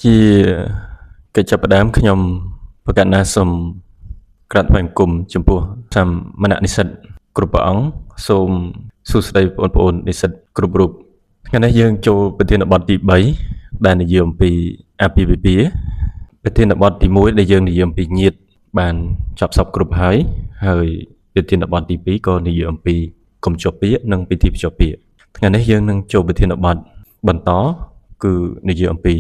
ជាកិច្ចចាប់ផ្ដើមខ្ញុំប្រកាសណាសូមក្រាបថ្វាយបង្គំចំពោះសាមណនិស្សិតគ្រប់ព្រះអង្គសូមសួស្តីបងប្អូននិស្សិតគ្រប់រូបថ្ងៃនេះយើងចូលប្រធានបទទី3ដែលនិយាយអំពីអាពាហ៍ពិពាហ៍ប្រធានបទទី1ដែលយើងនិយាយអំពីញាតិបានចប់សពគ្រប់ហើយប្រធានបទទី2ក៏និយាយអំពីគំជប់ពាក្យនិងពិធីភ្ជាប់ពាក្យថ្ងៃនេះយើងនឹងចូលប្រធានបទបន្តគឺនិយាយអំពី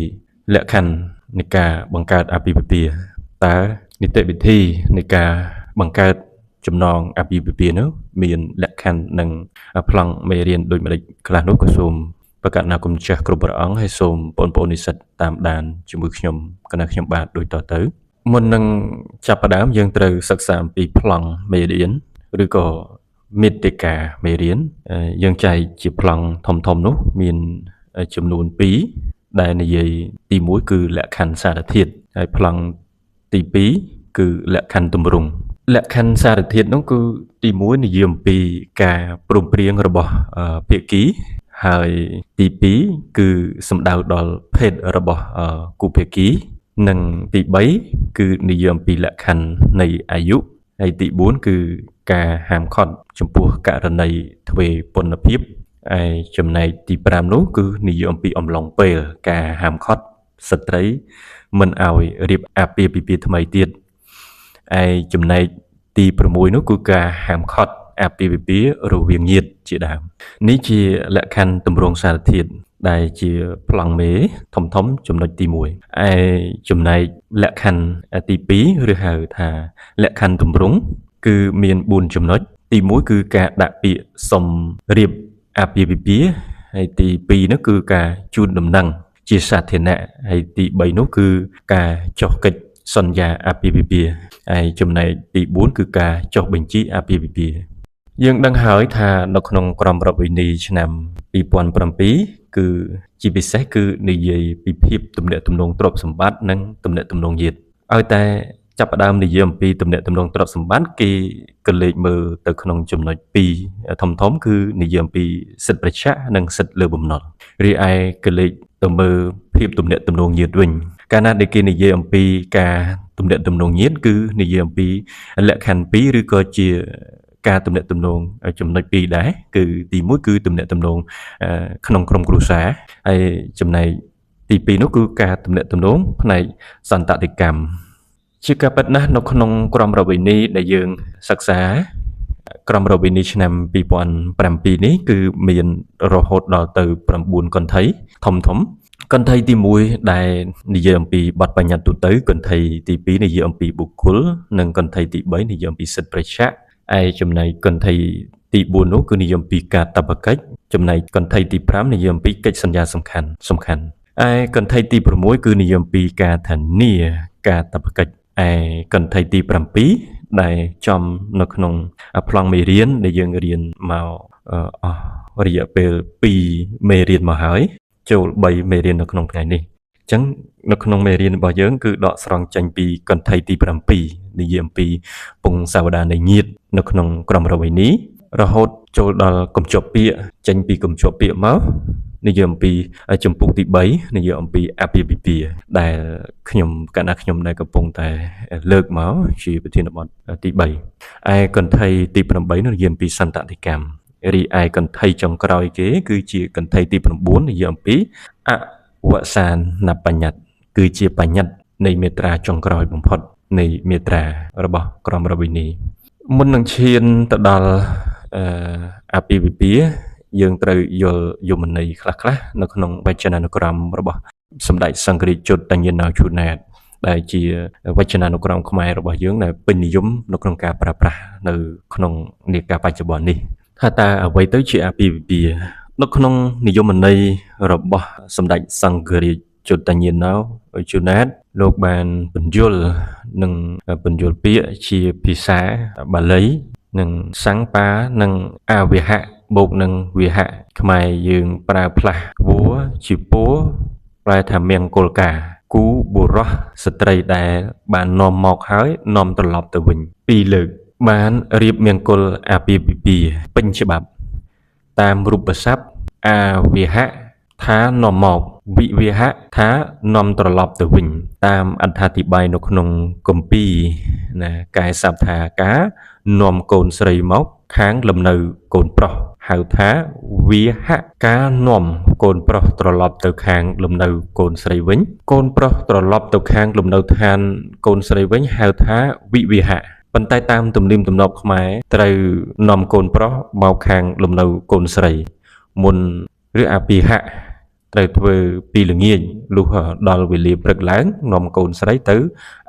លក្ខខណ្ឌនៃការបង្កើតអាពាហ៍ពិពាហ៍តើនីតិវិធីនៃការបង្កើតចំណងអាពាហ៍ពិពាហ៍នោះមានលក្ខខណ្ឌនិងប្លង់មេរៀនដូចម្តេចខ្លះនោះក៏សូមប្រកាសណាគុំចាស់គ្រប់ព្រះអង្គហើយសូមបងប្អូននិស្សិតតាមដានជាមួយខ្ញុំគណៈខ្ញុំបាទដូចតទៅមុននឹងចាប់ផ្ដើមយើងត្រូវសិក្សាអំពីប្លង់មេរៀនឬក៏មាតិកាមេរៀនយើងចែកជាប្លង់ធំនោះមានចំនួន2ដែលនិយាយទី1គឺលក្ខខណ្ឌសារធាតុហើយប្លង់ទី2គឺលក្ខខណ្ឌទម្រង់លក្ខខណ្ឌសារធាតុនោះគឺទី1និយាយអំពីការព្រមព្រៀងរបស់ភាគីហើយទី2គឺសំដៅដល់ភេទរបស់គូភាគីនិងទី3គឺនិយាយអំពីលក្ខខណ្ឌនៃអាយុហើយទី4គឺការហាមឃាត់ចំពោះករណីទ្វេពន្ធភាពហើយចំណែកទី5នោះគឺនិយាយអំពីអំឡុងពេលការហាមឃាត់ស្ត្រីមិនឲ្យរៀបអាពាហ៍ពិពាហ៍ថ្មីទៀតហើយចំណែកទី6នោះគឺការហាមឃាត់អាពាហ៍ពិពាហ៍រវាងញាតិជាដើមនេះជាលក្ខខណ្ឌទម្រង់សារធាតុដែលជាប្លង់មេធំចំណុចទី1ហើយចំណែកលក្ខខណ្ឌទី2ឬហៅថាលក្ខខណ្ឌទម្រង់គឺមាន4ចំណុចទី1គឺការដាក់ពាក្យសុំរៀបអាពាហ៍ពិពាហ៍ហើយទី2នោះគឺការជូនដំណឹងជាសាធារណៈហើយទី3នោះគឺការចុះកិច្ចសន្យាអាពាហ៍ពិពាហ៍ហើយចំណែកទី4គឺការចុះបញ្ជីអាពាហ៍ពិពាហ៍យើងដឹងហើយថានៅក្នុងក្រមរដ្ឋវិន័យឆ្នាំ2007គឺជាពិសេសគឺនិយាយពីភាពទំនាក់ទំនងទ្រព្យសម្បត្តិនិងទំនាក់ទំនងញាតិឲ្យតែចាប់ផ្ដើមនិយាយអំពីទំនាក់ទំនងទ្រព្យសម្បត្តិគេក៏លេចមើលទៅក្នុងចំណុច2ធំគឺនិយាយអំពីសិទ្ធិប្រឆាំងនិងសិទ្ធិលើបំណុលរីឯក៏លេចទៅមើលភាពទំនាក់ទំនងញាតិវិញកាលណាដែលគេនិយាយអំពីការទំនាក់ទំនងញាតិគឺនិយាយអំពីលក្ខខណ្ឌ2ឬក៏ជាការទំនាក់ទំនងចំណុច2ដែរគឺទី1គឺទំនាក់ទំនងក្នុងក្រុមគ្រួសារហើយចំណែកទី2នោះគឺការទំនាក់ទំនងផ្នែកសន្តតិកម្មជាការពិតណាស់នៅក្នុងក្រមរដ្ឋវិន័យដែលយើងសិក្សាក្រមរដ្ឋវិន័យឆ្នាំ2007នេះគឺមានរហូតដល់ទៅ9កន្ធីធំកន្ធីទី1ដែលនិយាយអំពីបទបញ្ញត្តិទូទៅកន្ធីទី2និយាយអំពីបុគ្គលនិងកន្ធីទី3និយាយអំពីសិទ្ធិប្រជាឯចំណែកកន្ធីទី4នោះគឺនិយាយអំពីកាតព្វកិច្ចចំណែកកន្ធីទី5និយាយអំពីកិច្ចសន្យាសំខាន់ឯកន្ធីទី6គឺនិយាយអំពីការធានាកាតព្វកិច្ចឯកន្ធីទី7ដែលចំនៅក្នុងប្លង់មេរៀនដែលយើងរៀនមកអស់រយៈពេល2មេរៀនមកហើយចូល3មេរៀននៅក្នុងថ្ងៃនេះអញ្ចឹងនៅក្នុងមេរៀនរបស់យើងគឺដកស្រង់ចេញពីកន្ធីទី7និយាយអំពីពងសាវតានៃញាតិនៅក្នុងក្រមរដ្ឋវិន័យរហូតចូលដល់គំជប់ពាក្យចេញពីគំជប់ពាក្យមកនិយាយអំពីចម្ពោះទី3និយាយអំពីអាពាហ៍ពិពាហ៍ដែលខ្ញុំដែលកំពុងតែលើកមកជាប្រធានបទទី3ឯកន្ធីទី8នោះនិយាយអំពីសន្តតិកម្មរីឯកន្ធីចុងក្រោយគេគឺជាកន្ធីទី9និយាយអំពីអវសានបញ្ញត្តិគឺជាបញ្ញត្តិនៃមាត្រាចុងក្រោយបំផុតនៃមាត្រារបស់ក្រមរដ្ឋវិន័យមុននឹងឈានទៅដល់អាពាហ៍ពិពាហ៍យើងត្រូវយល់យមន័យខ្លះនៅក្នុងវចនានុក្រមរបស់សម្ដេចសង្ឃរាជជតញ្ញនោជួនណាតដែលជាវចនានុក្រមខ្មែររបស់យើងដែលពេញនិយមនៅក្នុងការប្រើប្រាស់នៅក្នុងនាកាលបច្ចុប្បន្ននេះថាតើអ្វីទៅជាអាពាហ៍ពិពាហ៍នៅក្នុងនិយមន័យរបស់សម្ដេចសង្ឃរាជជតញ្ញនោជួនណាតលោកបានបញ្យលពាក្យជាភាសាបាលីនិងសង្បានិងអវិហៈបូកនឹងវិហៈខ្មែរយើងប្រើផ្លាស់វัวជាពួរប្រែថាមង្គលការគូបុរសស្ត្រីដែលបាននាំមកហើយនាំត្រឡប់ទៅវិញ2លើកបានរៀបមង្គលអាពាហ៍ពិពាហ៍ពេញច្បាប់តាមរូបស័ព្ទអវិហៈ ថានាំមកវិវាហៈថានាំត្រឡប់ទៅវិញតាមអត្ថាធិប្បាយនៅក្នុងគម្ពីរណាកែសព្ទថាការនាំកូនស្រីមកខាងលំនៅកូនប្រុសហៅថាវាហៈការនាំកូនប្រុសត្រឡប់ទៅខាងលំនៅកូនស្រីវិញកូនប្រុសត្រឡប់ទៅខាងលំនៅឋានកូនស្រីវិញហៅថាវិវាហៈប៉ុន្តែតាមទំនៀមទម្លាប់ខ្មែរត្រូវនាំកូនប្រុសមកខាងលំនៅកូនស្រីមុនឬអភិហៈត្រូវធ្វើពីល្ងាចលុះដល់វេលាព្រឹកឡើងនាំកូនស្រីទៅ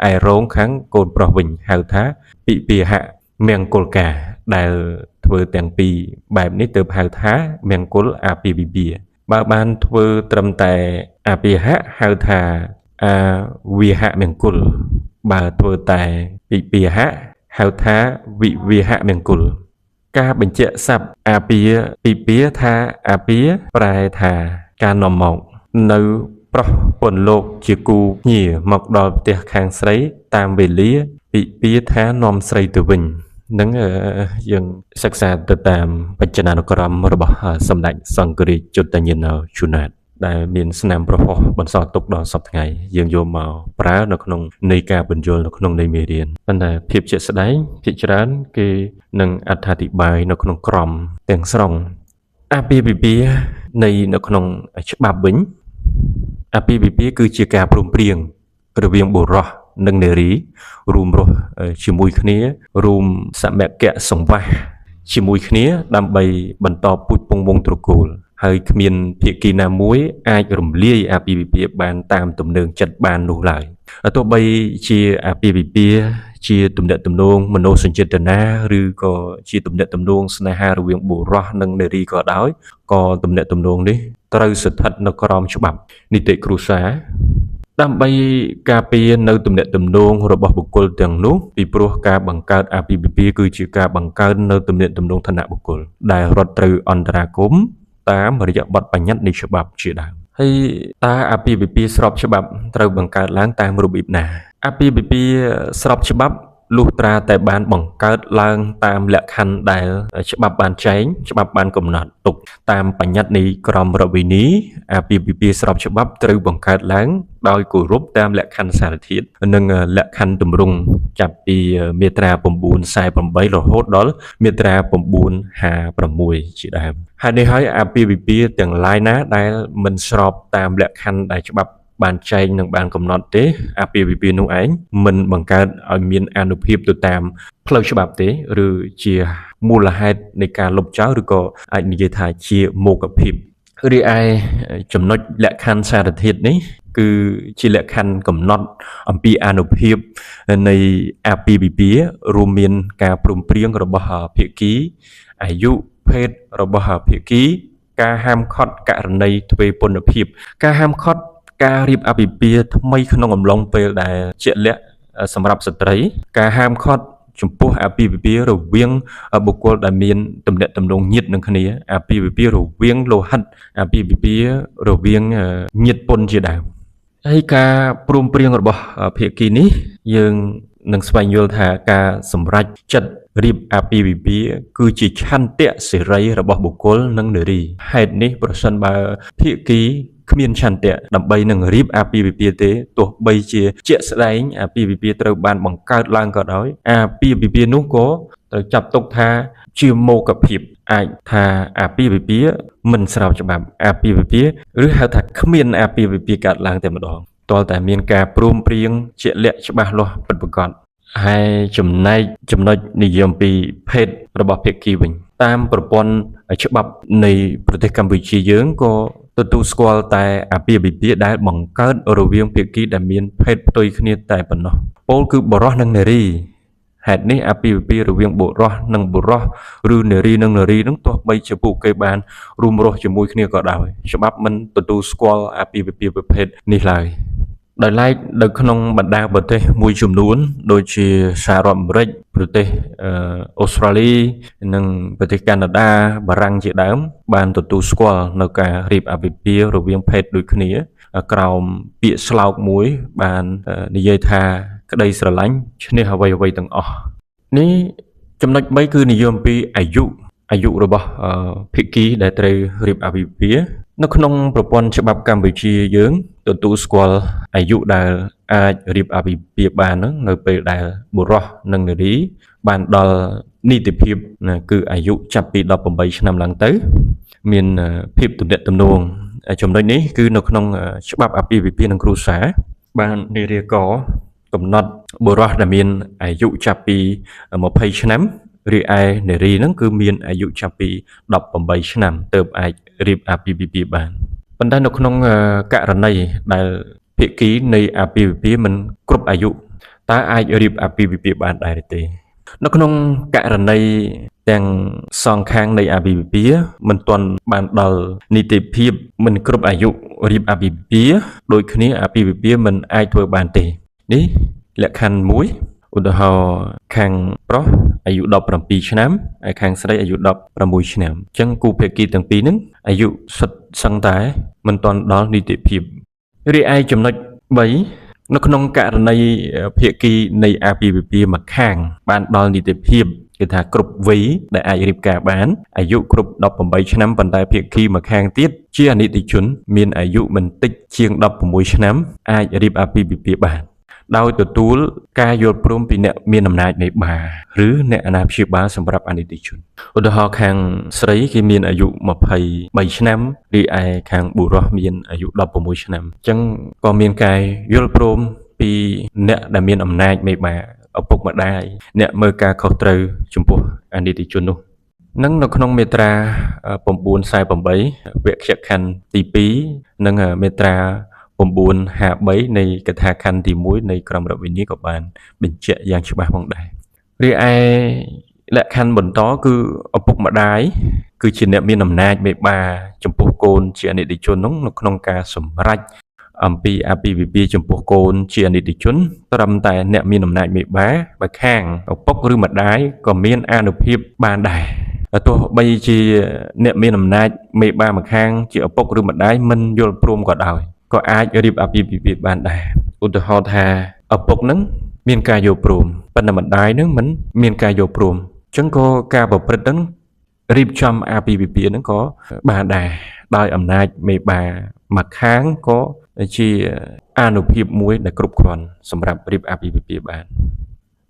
ឯរោងខាងកូនប្រុសវិញហៅថាពិភាហៈមង្គលការដែលធ្វើទាំងពីរបែបនេះទើបហៅថាមង្គលអាពាហ៍ពិពាហ៍បើបានធ្វើត្រឹមតែអភិហៈហៅថាអាវិហៈមង្គលបើធ្វើតែពិភាហៈហៅថាវិវាហៈមង្គលការបញ្ជាក់ស័ព្ទអាពាហ៍ពិពាហ៍ថាអាពាហ៍ប្រែថាការនាំមកនៅប្រុសពន្ធលោកជាគូញាមកដល់ផ្ទះខាងស្រីតាមវេលាពិពាហ៍ថានាំស្រីទៅវិញនឹងយើងសិក្សាទៅតាមបច្ចនានុក្រមរបស់សម្ដេចសង្ឃរាជជតញ្ញនោជួនណាតដែលមានស្នាមប្រហោះបន្សល់ទុកដល់សពថ្ងៃយើងយកមកប្រើនៅក្នុងនៃការបញ្យល់នៅក្នុងនៃមេរៀនប៉ុន្តែភាពជាក់ស្ដែងភាគច្រើនគេនឹងអត្ថាធិប្បាយនៅក្នុងក្រមទាំងស្រុងអាពាហ៍ពិពាហ៍នៅក្នុងច្បាប់វិញអាពាហ៍ពិពាហ៍គឺជាការព្រមព្រៀងរវាងបុរសនិងនារីរួមរស់ជាមួយគ្នារួមសមគ្គសង្វាសជាមួយគ្នាដើម្បីបន្តពូជពង្សវង្សត្រកូលហើយគ្មានភាគីណាមួយអាចរំលាយអាពាហ៍ពិពាហ៍បានតាមទំនើងចិត្តបាននោះឡើយទោះបីជាអាពាហ៍ពិពាហ៍ជាទំនាក់ទំនងមនោសញ្ចេតនាឬក៏ជាទំនាក់ទំនងស្នេហារវាងបុរសនិងនារីក៏ដោយក៏ទំនាក់ទំនងនេះត្រូវស្ថិតនៅក្រោមច្បាប់នីតិគ្រួសារដើម្បីការពារនៅទំនាក់ទំនងរបស់បុគ្គលទាំងនោះពីព្រោះការបង្កើតអាពាហ៍ពិពាហ៍គឺជាការបង្កើតនៅទំនាក់ទំនងឋានៈបុគ្គលដែលរដ្ឋត្រូវអន្តរាគមន៍តាមរយៈបទបញ្ញត្តិនៃច្បាប់ជាដើមហើយតើអាពាហ៍ពិពាហ៍ស្របច្បាប់ត្រូវបង្កើតឡើងតាមរបៀបណាអាពាហ៍ពិពាហ៍ស្របច្បាប់លុះត្រាតែបានបង្កើតឡើងតាមលក្ខខណ្ឌដែលច្បាប់បានចែងច្បាប់បានកំណត់ទុកតាមបញ្ញត្តិនៃក្រមរដ្ឋវិន័យអាពាហ៍ពិពាហ៍ស្របច្បាប់ត្រូវបង្កើតឡើងដោយគោរពតាមលក្ខខណ្ឌសារធាតុនិងលក្ខខណ្ឌទម្រង់ចាប់ពីមាត្រា948រហូតដល់មាត្រា956ជាដើមហើយនេះហើយអាពាហ៍ពិពាហ៍ទាំងឡាយណាដែលមិនស្របតាមលក្ខខណ្ឌដែលច្បាប់បានចែងនិងបានកំណត់ទេអាពាហ៍ពិពាហ៍នោះឯងមិនបង្កើតឲ្យមានអានុភាពទៅតាមផ្លូវច្បាប់ទេឬជាមូលហេតុនៃការលុបចោលឬក៏អាចនិយាយថាជាមោគភាពរីឯចំណុចលក្ខខណ្ឌសារធាតុនេះគឺជាលក្ខខណ្ឌកំណត់អំពីអានុភាពនៃអាពាហ៍ពិពាហ៍រួមមានការព្រមព្រៀងរបស់ភាគីអាយុភេទរបស់ភាគីការហាមឃាត់ករណីទ្វេពន្ធភាពការហាមឃាត់ការរៀបអាពាហ៍ពិពាហ៍ថ្មីក្នុងអំឡុងពេលដែលជាក់លាក់សម្រាប់ស្ត្រីការហាមឃាត់ចំពោះអាពាហ៍ពិពាហ៍រវាងបុគ្គលដែលមានទំនាក់ទំនងញាតិនឹងគ្នាអាពាហ៍ពិពាហ៍រវាងលោហិតអាពាហ៍ពិពាហ៍រវាងញាតិពន្ធជាដើមហើយការព្រមព្រៀងរបស់ភាគីនេះយើងនឹងស្វែងយល់ថាការសម្រេចចិត្តរៀបអាពាហ៍ពិពាហ៍គឺជាឆន្ទៈសេរីរបស់បុគ្គលនិងនារីហេតុនេះប្រសិនបើភាគីគ្មានឆន្ទៈដើម្បីនឹងរៀបអាពាហ៍ពិពាហ៍ទេទោះបីជាជាក់ស្ដែងអាពាហ៍ពិពាហ៍ត្រូវបានបង្កើតឡើងក៏ដោយអាពាហ៍ពិពាហ៍នោះក៏ត្រូវចាត់ទុកថាជាមោគភាពអាចថាអាពាហ៍ពិពាហ៍មិនស្របច្បាប់អាពាហ៍ពិពាហ៍ឬហៅថាគ្មានអាពាហ៍ពិពាហ៍កើតឡើងតែម្ដងទាល់តែមានការព្រមព្រៀងជាក់លាក់ច្បាស់លាស់ពិតប្រាកដហើយចំណុចនិយមពីភេទរបស់ភាគីវិញតាមប្រព័ន្ធច្បាប់នៃប្រទេសកម្ពុជាយើងក៏ទទួលស្គាល់តែអាពាហ៍ពិពាហ៍ដែលបង្កើតរវាងភាគីដែលមានភេទផ្ទុយគ្នាតែប៉ុណ្ណោះពោលគឺបុរសនិងនារីហេតុនេះអាពាហ៍ពិពាហ៍រវាងបុរសនិងបុរសឬនារីនិងនារីនឹងទោះបីជាពួកគេបានរួមរស់ជាមួយគ្នាក៏ដោយច្បាប់មិនទទួលស្គាល់អាពាហ៍ពិពាហ៍ប្រភេទនេះឡើយដោយឡែកនៅក្នុងបណ្ដាប្រទេសមួយចំនួនដូចជាសហរដ្ឋអាមេរិកប្រទេសអូស្ត្រាលីនិងប្រទេសកាណាដាបារាំងជាដើមបានទទួលស្គាល់នៅការរៀបអាពាហ៍ពិពាហ៍រវាងភេទដូចគ្នាក្រោមពាក្យស្លោកមួយបាននិយាយថាក្តីស្រឡាញ់ឈ្នះអ្វីៗទាំងអស់នេះចំណុច3គឺនិយមពីអាយុ អាយុរបស់ភាគីដែលត្រូវរៀបអាពាហ៍ពិពាហ៍នៅក្នុងប្រព័ន្ធច្បាប់កម្ពុជាយើងទទួលស្គាល់អាយុដែលអាចរៀបអាពាហ៍ពិពាហ៍បានហ្នឹងនៅពេលដែលបុរសនិងនារីបានដល់នីតិភាពណាគឺអាយុចាប់ពី18ឆ្នាំឡើងទៅមានភាពទំនាក់ទំនងចំណុចនេះគឺនៅក្នុងច្បាប់អាពាហ៍ពិពាហ៍និងគ្រួសារបាននិយាយកំណត់បុរសដែលមានអាយុចាប់ពី20ឆ្នាំរីឯនារីហ្នឹងគឺមានអាយុចាប់ពី18ឆ្នាំទើបអាចរៀបអាពាហ៍ពិពាហ៍បានប៉ុន្តែនៅក្នុងករណីដែលភាគីនៃអាពាហ៍ពិពាហ៍មិនគ្រប់អាយុតើអាចរៀបអាពាហ៍ពិពាហ៍បានដែរទេនៅក្នុងករណីទាំងសងខាងនៃអាពាហ៍ពិពាហ៍មិនទាន់បានដល់នីតិភាពមិនគ្រប់អាយុរៀបអាពាហ៍ពិពាហ៍ដូចគ្នាអាពាហ៍ពិពាហ៍មិនអាចធ្វើបានទេនេះលក្ខខណ្ឌមួយឧទាហរណ៍ខាងប្រុសអាយុ17ឆ្នាំហើយខាងស្រីអាយុ16ឆ្នាំអញ្ចឹងគូភាគីទាំងពីរហ្នឹងអាយុសុទ្ធសឹងតែមិនទាន់ដល់នីតិភាពរីឯចំណុច3នៅក្នុងករណីភាគីនៃអាពាហ៍ពិពាហ៍ម្ខាងបានដល់នីតិភាពគឺថាគ្រប់វ័យដែលអាចរៀបការបានអាយុគ្រប់18ឆ្នាំប៉ុន្តែភាគីម្ខាងទៀតជាអនិច្ចជនមានអាយុមិនតិចជាង16ឆ្នាំអាចរៀបអាពាហ៍ពិពាហ៍បានដោយទទួលការយល់ព្រមពីអ្នកមានអំណាចនៃបាឬអ្នកអាណាព្យាបាលសម្រាប់អនិច្ចជនឧទាហរណ៍ខាងស្រីគេមានអាយុ23ឆ្នាំរីឯខាងបុរសមានអាយុ16ឆ្នាំអញ្ចឹងក៏មានការយល់ព្រមពីអ្នកដែលមានអំណាចមេបាឪពុកម្ដាយអ្នកមើលការខុសត្រូវចំពោះអនិច្ចជននោះនឹងនៅក្នុងមាត្រា948វគ្គខណ្ឌទី2និងមាត្រា953នៃកថាខណ្ឌទី1នៃក្រមរដ្ឋវិន័យក៏បានបញ្ជាក់យ៉ាងច្បាស់ផងដែររីឯលក្ខខណ្ឌបន្តគឺឪពុកម្ដាយគឺជាអ្នកមានអំណាចមេបាចំពោះកូនជាអនិច្ចជននោះនៅក្នុងការសម្រេចអំពីអាពាហ៍ពិពាហ៍ចំពោះកូនជាអនិច្ចជនត្រឹមតែអ្នកមានអំណាចមេបាបើខាងឪពុកឬម្ដាយក៏មានអានុភាពបានដែរទោះបីជាអ្នកមានអំណាចមេបាម្ខាងជាឪពុកឬម្ដាយមិនយល់ព្រមក៏ដោយក៏អាចរៀបអាពាហ៍ពិពាហ៍បានដែរឧទាហរណ៍ថាឪពុកនឹងមានការយល់ព្រមប៉ុន្តែម្ដាយនឹងមិនមានការយល់ព្រមអញ្ចឹងក៏ការប្រព្រឹត្តនឹងរៀបចំអាពាហ៍ពិពាហ៍នឹងក៏បានដែរដោយអំណាចមេបាម្ខាងក៏ជាអានុភាពមួយដែលគ្រប់គ្រាន់សម្រាប់រៀបអាពាហ៍ពិពាហ៍បាន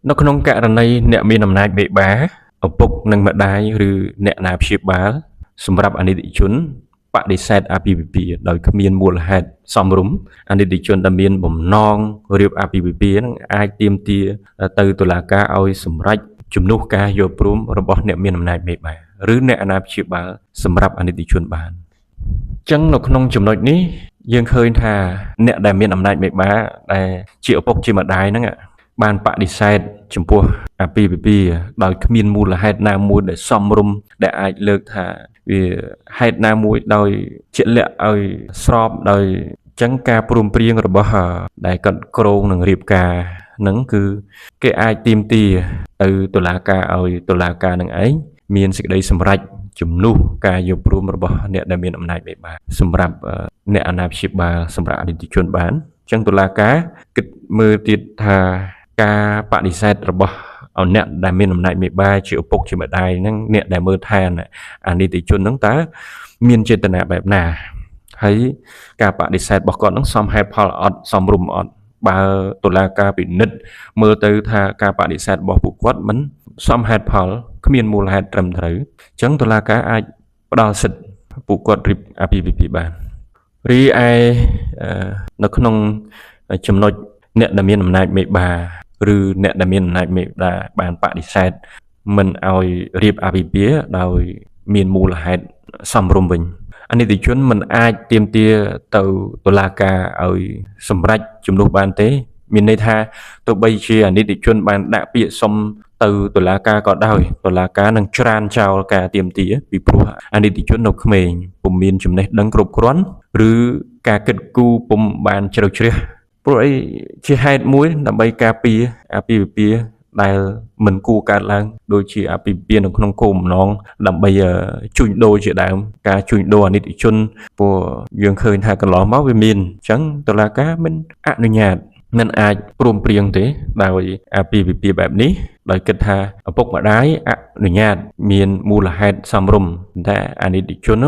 នៅក្នុងករណីអ្នកមានអំណាចមេបាឪពុកនិងម្ដាយឬអ្នកណាព្យាបាលសម្រាប់អនិច្ចជនបដិសេធអាពាហ៍ពិពាហ៍ដោយគ្មានមូលហេតុសមរម្យអនិច្ចជនដែលមានបំណងរៀបអាពាហ៍ពិពាហ៍នឹងអាចទាមទារទៅតុលាការឲ្យសម្រេចជំនួសការយល់ព្រមរបស់អ្នកមានអំណាចមេបាឬអ្នកអាណាព្យាបាលសម្រាប់អនិច្ចជនបានអញ្ចឹងនៅក្នុងចំណុចនេះយើងឃើញថាអ្នកដែលមានអំណាចមេបាដែលជាឪពុកជាម្ដាយហ្នឹងបានបដិសេធចំពោះអាពាហ៍ពិពាហ៍ដោយគ្មានមូលហេតុណាមួយដែលសមរម្យដែលអាចលើកថាវាហេតុណាមួយដោយជាក់លាក់ឲ្យស្របដោយអញ្ចឹងការព្រមព្រៀងរបស់ដែលគាត់ក្រងនឹងរៀបការហ្នឹងគឺគេអាចទាមទារទៅតុលាការឲ្យតុលាការនឹងឯងមានសេចក្តីសម្រេចជំនួសការយល់ព្រមរបស់អ្នកដែលមានអំណាចមេបាសម្រាប់អ្នកអាណាព្យាបាលសម្រាប់អនិច្ចជនបានអញ្ចឹងតុលាការគិតមើលទៀតថាការបដិសេធរបស់អ្នកដែលមានអំណាចមេបាជាឪពុកជាម្ដាយហ្នឹងអ្នកដែលមើលថែអនិច្ចជនហ្នឹងតើមានចេតនាបែបណាហើយការបដិសេធរបស់គាត់ហ្នឹងសមហេតុផលអត់សមរម្យអត់បើតុលាការពិនិត្យមើលទៅថាការបដិសេធរបស់ពួកគាត់មិនសមហេតុផលគ្មានមូលហេតុត្រឹមត្រូវអញ្ចឹងតុលាការអាចផ្ដល់សិទ្ធិពួកគាត់រៀបអាពាហ៍ពិពាហ៍បានរីឯនៅក្នុងចំណុចអ្នកដែលមានអំណាចមេបាឬអ្នកដែលមានអំណាចមេបាបានបដិសេធមិនឲ្យរៀបអាពាហ៍ពិពាហ៍ដោយមានមូលហេតុសមរម្យវិញអនិច្ចជនមិនអាចទាមទារទៅតុលាការឲ្យសម្រេចជំនួសបានទេមានន័យថាទោះបីជាអនិច្ចជនបានដាក់ពាក្យសុំទៅតុលាការក៏ដោយតុលាការនឹងច្រានចោលការទាមទារពីព្រោះអនិច្ចជននៅក្មេងពុំមានចំណេះដឹងគ្រប់គ្រាន់ឬការគិតគូរពុំបានជ្រៅជ្រះព្រោះអីជាហេតុមួយដើម្បីការពារអាពាហ៍ពិពាហ៍ដែលមិនគួរកើតឡើងដូចជាអាពាហ៍ពិពាហ៍នៅក្នុងគោលបំណងដើម្បីជួញដូរជាដើមការជួញដូរអនិច្ចជនព្រោះយើងឃើញថាកន្លងមកវាមានអញ្ចឹងតុលាការមិនអនុញ្ញាត មិនអាចព្រមព្រៀងទេដោយអាពាហ៍ពិពាហ៍បែបនេះដោយគិតថាឪពុកម្ដាយអនុញ្ញាតមានមូលហេតុសមរម្យតែអនិច្ចជន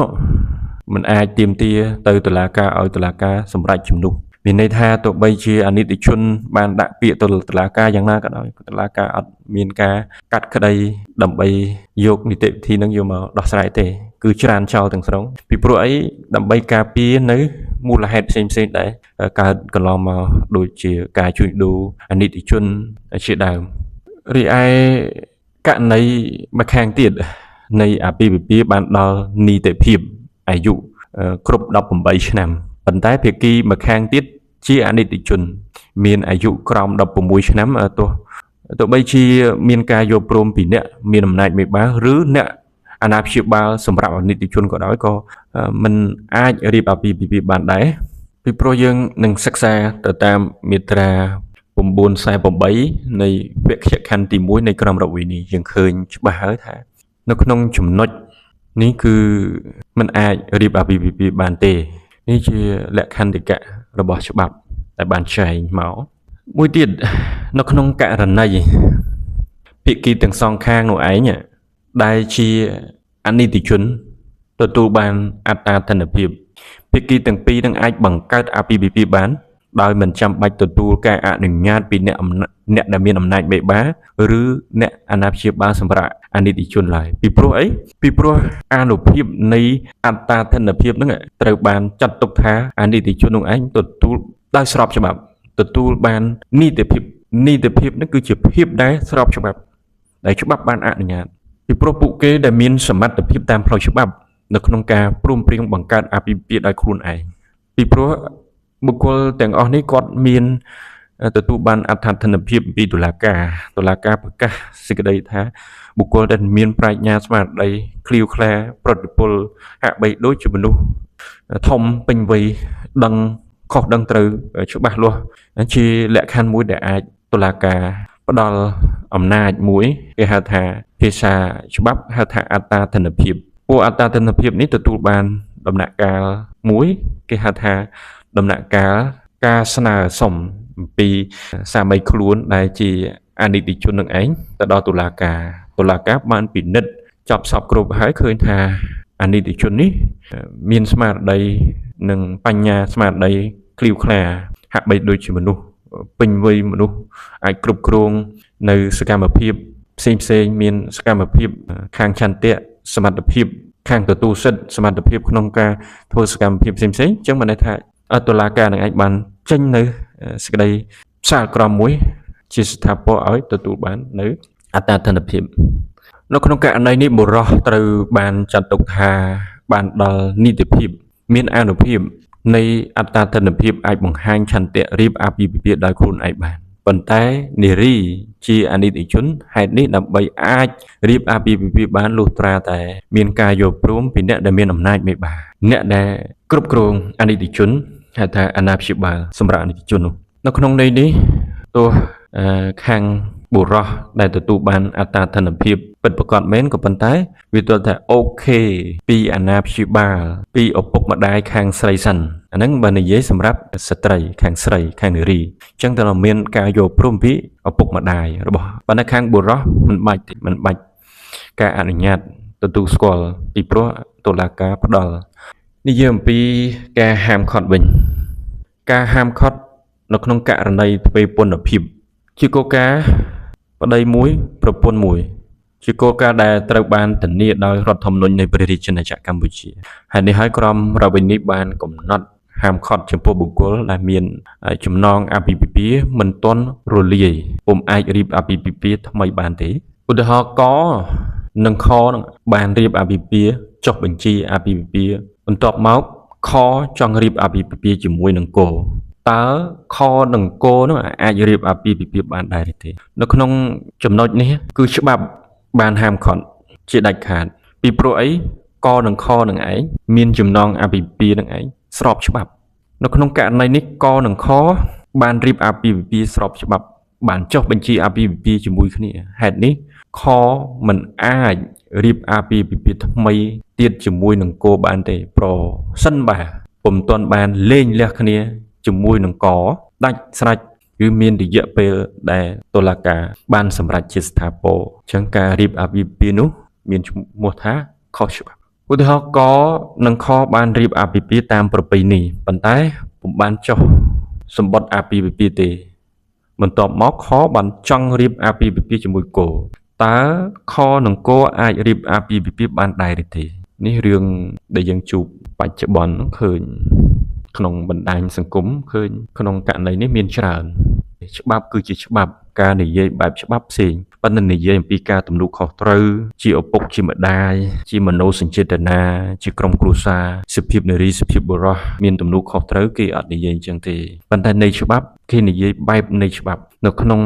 មិនអាចទាមទារទៅតុលាការឲ្យតុលាការសម្រេចជំនួសមានន័យថាទោះបីជាអនិច្ចជនបានដាក់ពាក្យទៅតុលាការយ៉ាងណាក៏ដោយតុលាការអត់មានការកាត់ក្តីដើម្បីយកនីតិវិធីនឹងយកមកដោះស្រាយទេគឺច្រានចោលទាំងស្រុងពីព្រោះអីដើម្បីការពារនៅមូលហេតុផ្សេងៗដែរកើតកន្លងមកដូចជាការជួញដូរអនិច្ចជនជាដើមរីឯករណីមួយខាងទៀតនៃអាពាហ៍ពិពាហ៍បានដល់នីតិភាពអាយុគ្រប់18ឆ្នាំប៉ុន្តែភាគីមួយខាងទៀតជាអនិច្ចជនមានអាយុក្រោម16ឆ្នាំទោះបីជាមានការយល់ព្រមពីអ្នកមានអំណាចមេបាឬអ្នកអាណាព្យាបាលសម្រាប់អនិច្ចជនក៏ដោយក៏មិនអាចរៀបអាពាហ៍ពិពាហ៍បានដែរពីព្រោះយើងនឹងសិក្សាទៅតាមមាត្រា948នៃវគ្គខណ្ឌទី1នៃក្រមរដ្ឋវិន័យយើងឃើញច្បាស់ហើយថានៅក្នុងចំណុចនេះគឺមិនអាចរៀបអាពាហ៍ពិពាហ៍បានទេនេះជាលក្ខន្តិកៈរបស់ច្បាប់ដែលបានចែងមកមួយទៀតនៅក្នុងករណីភាគីទាំងសងខាងនោះឯងដែលជាអនិច្ចជនទទួលបានអត្តាធនភាពភាគីទាំងពីរនឹងអាចបង្កើតអាពាហ៍ពិពាហ៍បានដោយមិនចាំបាច់ទទួលការអនុញ្ញាតពីអ្នកដែលមានអំណាចមេបាឬអ្នកអាណាព្យាបាលសម្រាប់អនិច្ចជនឡើយពីព្រោះអីពីព្រោះអានុភាពនៃអត្តាធនភាពនឹងត្រូវបានចាត់ទុកថាអនិច្ចជននោះឯងទទួលដោយស្របច្បាប់ទទួលបាននីតិភាពនឹងគឺជាភាពដែលស្របច្បាប់ដែលច្បាប់បានអនុញ្ញាតពីព្រោះពួកគេដែលមានសមត្ថភាពតាមផ្លូវច្បាប់នៅក្នុងការព្រមព្រៀងបង្កើតអាពាហ៍ពិពាហ៍ដោយខ្លួនឯងពីព្រោះបុគ្គលទាំងអស់នេះគាត់មានទទួលបានអត្ថាធនភាពពីតុលាការប្រកាសសេចក្តីថាបុគ្គលដែលមានប្រាជ្ញាស្មារតីឃ្លាវខ្លាប្រតិពលហាក់បីដូចជាមនុស្សធំពេញវ័យដឹងខុសដឹងត្រូវច្បាស់លាស់ជាលក្ខខណ្ឌមួយដែលអាចតុលាការផ្ដល់អំណាចមួយគេហៅថាភាសាច្បាប់ហៅថាអត្តាធនភាពពួកអត្តាធនភាពនេះទទួលបានដំណាក់កាលមួយគេហៅថាដំណាក់កាលការស្នើសុំអំពីសាមីខ្លួនដែលជាអនិច្ចជននឹងឯងទៅដល់តុលាការបានពិនិត្យចប់សពគ្រប់ហើយឃើញថាអនិច្ចជននេះមានស្មារតីនិងបញ្ញាស្មារតីឃ្លាវខ្លាហាក់បីដូចជាមនុស្សពេញវ័យមនុស្សអាចគ្រប់គ្រងនៅសកម្មភាពផ្សេងមានសកម្មភាពខាងឆន្ទៈសមត្ថភាពខាងទទួលសិទ្ធិសមត្ថភាពក្នុងការធ្វើសកម្មភាពផ្សេងអញ្ចឹងបានន័យថាតុលាការនឹងអាចបានចេញនៅសេចក្តីផ្សាលក្រមមួយជាស្ថាពរឲ្យទទួលបាននៅអត្តាធនភាពនៅក្នុងករណីនេះបុរសត្រូវបានចាត់ទុកថាបានដល់នីតិភាពមានអានុភាពនៃអត្តាធនភាពអាចបង្ហាញឆន្ទៈរៀបអាពាហ៍ពិពាហ៍ដោយខ្លួនឯងបានប៉ុន្តែនារីជាអនិច្ចជនហេតុនេះដើម្បីអាចរៀបអាពាហ៍ពិពាហ៍បានលុះត្រាតែមានការយល់ព្រមពីអ្នកដែលមានអំណាចមេបាអ្នកដែលគ្រប់គ្រងអនិច្ចជនហៅថាអាណាព្យាបាលសម្រាប់អនិច្ចជននោះនៅក្នុងន័យនេះទោះខាងបុរសដែលទទួលបានអត្តាធនភាពពិតប្រាកដមែនក៏ប៉ុន្តែវាទល់តែអូខេពីអាណាព្យាបាលពីឪពុកម្ដាយខាងស្រីសិនអាហ្នឹងបើនិយាយសម្រាប់ស្ត្រីខាងស្រីខាងនារីអញ្ចឹងតើមានការយល់ព្រមពីឪពុកម្ដាយរបស់ប៉ុន្តែខាងបុរសមិនបាច់ការអនុញ្ញាតទទួលស្គាល់ពីព្រោះតុលាការផ្ដល់និយាយអំពីការហាមឃាត់វិញការហាមឃាត់នៅក្នុងករណីទ្វេពន្ធភាពជាគោលការណ៍ប្តីមួយប្រពន្ធមួយជាគោលការណ៍ដែលត្រូវបានធានាដោយរដ្ឋធម្មនុញ្ញនៃព្រះរាជាណាចក្រកម្ពុជាហើយនេះហើយក្រមរដ្ឋវិន័យបានកំណត់ហាមឃាត់ចំពោះបុគ្គលដែលមានចំណងអាពាហ៍ពិពាហ៍មិនទាន់រលាយពុំអាចរៀបអាពាហ៍ពិពាហ៍ថ្មីបានទេឧទាហរណ៍កនិងខនឹងបានរៀបអាពាហ៍ពិពាហ៍ចុះបញ្ជីអាពាហ៍ពិពាហ៍បន្ទាប់មកខចង់រៀបអាពាហ៍ពិពាហ៍ជាមួយនឹងកតើខនិងគនោះអាចរៀបអាពាហ៍ពិពាហ៍បានដែរទេនៅក្នុងចំណុចនេះគឺច្បាប់បានហាមឃាត់ជាដាច់ខាតពីព្រោះអីកនិងខនឹងឯងមានចំណងអាពាហ៍ពិពាហ៍នឹងឯងស្របច្បាប់នៅក្នុងករណីនេះកនិងខបានរៀបអាពាហ៍ពិពាហ៍ស្របច្បាប់បានចុះបញ្ជីអាពាហ៍ពិពាហ៍ជាមួយគ្នាហេតុនេះខមិនអាចរៀបអាពាហ៍ពិពាហ៍ថ្មីទៀតជាមួយនឹងគោបានទេប្រសិនបើពុំទាន់បានលេងលះគ្នាជាមួយនឹងកដាច់ស្រេច ឬមានរយៈពេលដែលតុលាការបានសម្រេចជាស្ថាពរអញ្ចឹងការរៀបអាពាហ៍ពិពាហ៍នោះមានឈ្មោះថាខុសច្បាប់ឧទាហរណ៍កនិងខបានរៀបអាពាហ៍ពិពាហ៍តាមប្រពៃណីប៉ុន្តែពុំបានចុះសម្បត្តិអាពាហ៍ពិពាហ៍ទេបន្ទាប់មកខបានចង់រៀបអាពាហ៍ពិពាហ៍ជាមួយគោតើខនិងគោអាចរៀបអាពាហ៍ពិពាហ៍បានដែរឬទេនេះរឿងដែលយើងជួបបច្ចុប្បន្នឃើញក្នុងបណ្ដាញសង្គមឃើញក្នុងករណីនេះមានច្រើនច្បាប់គឺជាច្បាប់ការនិយាយបែបច្បាប់ផ្សេងប៉ុន្តែនិយាយអំពីការទំនួលខុសត្រូវជាឪពុកជាម្ដាយជាមនោសញ្ចេតនាជាក្រុមគ្រួសារសុភាពនារីសុភាពបុរសមានទំនួលខុសត្រូវគេអត់និយាយអញ្ចឹងទេប៉ុន្តែនៃច្បាប់គេនិយាយបែបនៃច្បាប់នៅក្នុង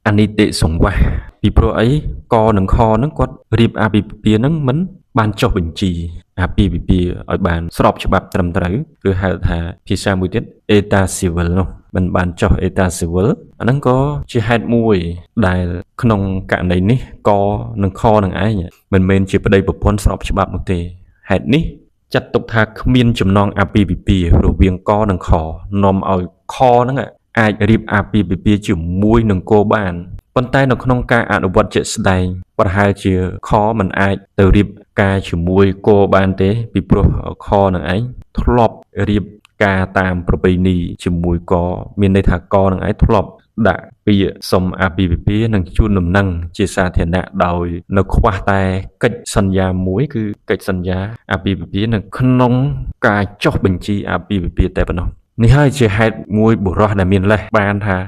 អនីតិសង្វាសពីព្រោះអីកនិងខហ្នឹងគាត់រៀបអាពាហ៍ពិពាហ៍ហ្នឹងមិនបានចុះបញ្ជីអាពាហ៍ពិពាហ៍ឲ្យបានស្របច្បាប់ត្រឹមត្រូវឬហៅថាភាសាមួយទៀត État civil នោះមិនបានចុះ État civil អាហ្នឹងក៏ជាហេតុមួយដែលក្នុងករណីនេះកនិងខនឹងឯងមិនមែនជាប្តីប្រពន្ធស្របច្បាប់នោះទេហេតុនេះចាត់ទុកថាគ្មានចំណងអាពាហ៍ពិពាហ៍រវាងកនិងខនាំឲ្យខហ្នឹងអាចរៀបអាពាហ៍ពិពាហ៍ជាមួយនឹងគោបានប៉ុន្តែនៅក្នុងការអនុវត្តជាក់ស្ដែងប្រហែលជាខមិនអាចទៅរៀបការជាមួយគោបានទេពីព្រោះខនឹងឯងធ្លាប់រៀបការតាមប្រពៃណីជាមួយគមានន័យថាគនឹងឯងធ្លាប់ដាក់ពាក្យសុំអាពាហ៍ពិពាហ៍និងជូនដំណឹងជាសាធារណៈដោយនៅខ្វះតែកិច្ចសន្យាមួយគឺកិច្ចសន្យាអាពាហ៍ពិពាហ៍នៅក្នុងការចុះបញ្ជីអាពាហ៍ពិពាហ៍តែប៉ុណ្ណោះនេះហើយជាហេតុមួយបុរសដែលមានលេសបានថា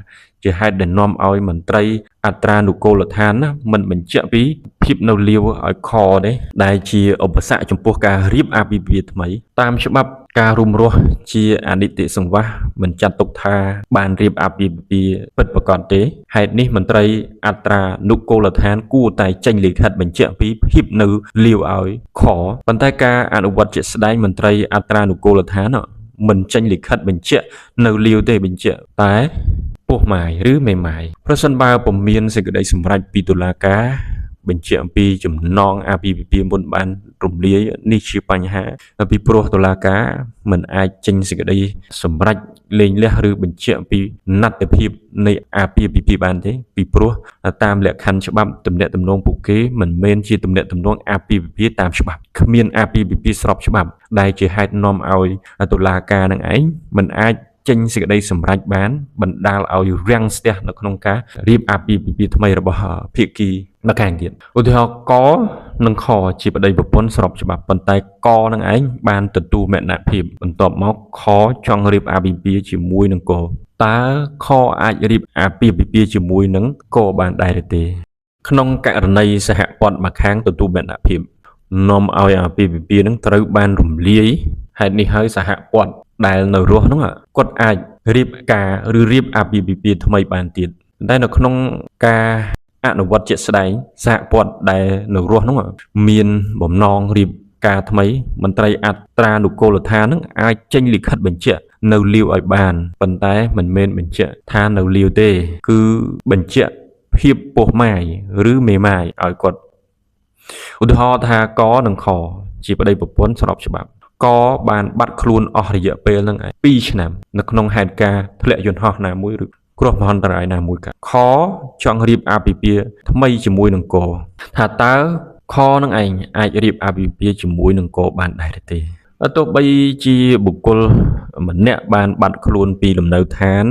ជាហេតុដែលនាំឲ្យមន្ត្រីអត្រានុកូលដ្ឋានណាមិនបញ្ជាក់ពីភាពនៅលាវឲ្យខទេដែលជាឧបសគ្គចំពោះការរៀបអាពាហ៍ពិពាហ៍ថ្មីតាមច្បាប់ការរួមរស់ជាអនិច្ចសង្វាសមិនចាត់ទុកថាបានរៀបអាពាហ៍ពិពាហ៍ពិតប្រាកដទេហេតុនេះមន្ត្រីអត្រានុកូលដ្ឋានគួរតែចេញលិខិតបញ្ជាក់ពីភាពនៅលាវឲ្យខប៉ុន្តែការអនុវត្តជាក់ស្ដែងមន្ត្រីអត្រានុកូលដ្ឋានមិនចេញលិខិតបញ្ជាក់នៅលាវទេបញ្ជាក់តែពោះម៉ាយឬមេម៉ាយប្រសិនបើពុំមានសេចក្តីសម្រេចពីតុលាការបញ្ជាក់អំពីចំណងអាពាហ៍ពិពាហ៍មុនបានរំលាយនេះជាបញ្ហាពីព្រោះតុលាការមិនអាចចេញសេចក្តីសម្រេចលែងលះឬបញ្ជាក់ពីណត្តិភាពនៃអាពាហ៍ពិពាហ៍បានទេពីព្រោះតាមលក្ខខណ្ឌច្បាប់ទំនាក់ទំនងពួកគេមិនមែនជាទំនាក់ទំនងអាពាហ៍ពិពាហ៍តាមច្បាប់គ្មានអាពាហ៍ពិពាហ៍ស្របច្បាប់ដែលជាហេតុនាំឲ្យតុលាការនឹងឯងមិនអាចចេញសេចក្តីសម្រេចបានបណ្ដាលឲ្យរាំងស្ទះនៅក្នុងការរៀបអាពាហ៍ពិពាហ៍ថ្មីរបស់ភាគីម្ខាងទៀតឧទាហរណ៍កនិងខជាប្តីប្រពន្ធស្របច្បាប់ប៉ុន្តែកនឹងឯងបានទទួលមរណភាពបន្ទាប់មកខចង់រៀបអាពាហ៍ពិពាហ៍ជាមួយនឹងកតើខអាចរៀបអាពាហ៍ពិពាហ៍ជាមួយនឹងកបានដែរឬទេក្នុងករណីសហព័ន្ធម្ខាងទទួលមរណភាពនាំឲ្យអាពាហ៍ពិពាហ៍នឹងត្រូវបានរំលាយហេតុនេះហើយសហព័ន្ធដែលនៅរស់ហ្នឹងគាត់អាចរៀបការឬរៀបអាពាហ៍ពិពាហ៍ថ្មីបានទៀតតែនៅក្នុងការអនុវត្តជាក់ស្ដែងសហព័ន្ធដែលនៅរស់ហ្នឹងមានបំណងរៀបការថ្មីមន្ត្រីអត្រានុកូលដ្ឋានហ្នឹងអាចចេញលិខិតបញ្ជាក់នៅលាវឲ្យបានប៉ុន្តែមិនមែនបញ្ជាក់ថានៅលាវទេគឺបញ្ជាក់ភាពពោះម៉ាយឬមេម៉ាយឲ្យគាត់ឧទាហរណ៍ថាកនិងខជាប្តីប្រពន្ធស្របច្បាប់កបានបាត់ខ្លួនអស់រយៈពេលហ្នឹង2ឆ្នាំនៅក្នុងហេតុការណ៍ធ្លាក់យន្តហោះណាមួយឬគ្រោះមហន្តរាយណាមួយខចង់រៀបអាពាហ៍ពិពាហ៍ថ្មីជាមួយនឹងកថាតើខនឹងឯងអាចរៀបអាពាហ៍ពិពាហ៍ជាមួយនឹងកបានដែរទេទោះបីជាបុគ្គលម្នាក់បានបាត់ខ្លួនពីលំនៅឋាន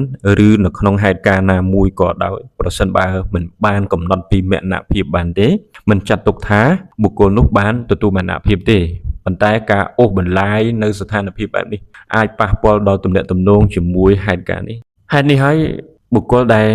ឬនៅក្នុងហេតុការណ៍ណាមួយក៏ដោយប្រសិនបើមិនបានកំណត់ពីមរណភាពបានទេមិនចាត់ទុកថាបុគ្គលនោះបានទទួលមរណភាពទេប៉ុន្តែការអូសបន្លាយនៅស្ថានភាពបែបនេះអាចប៉ះពាល់ដល់ទំនាក់ទំនងជាមួយហេតុការណ៍នេះហេតុនេះហើយបុគ្គលដែល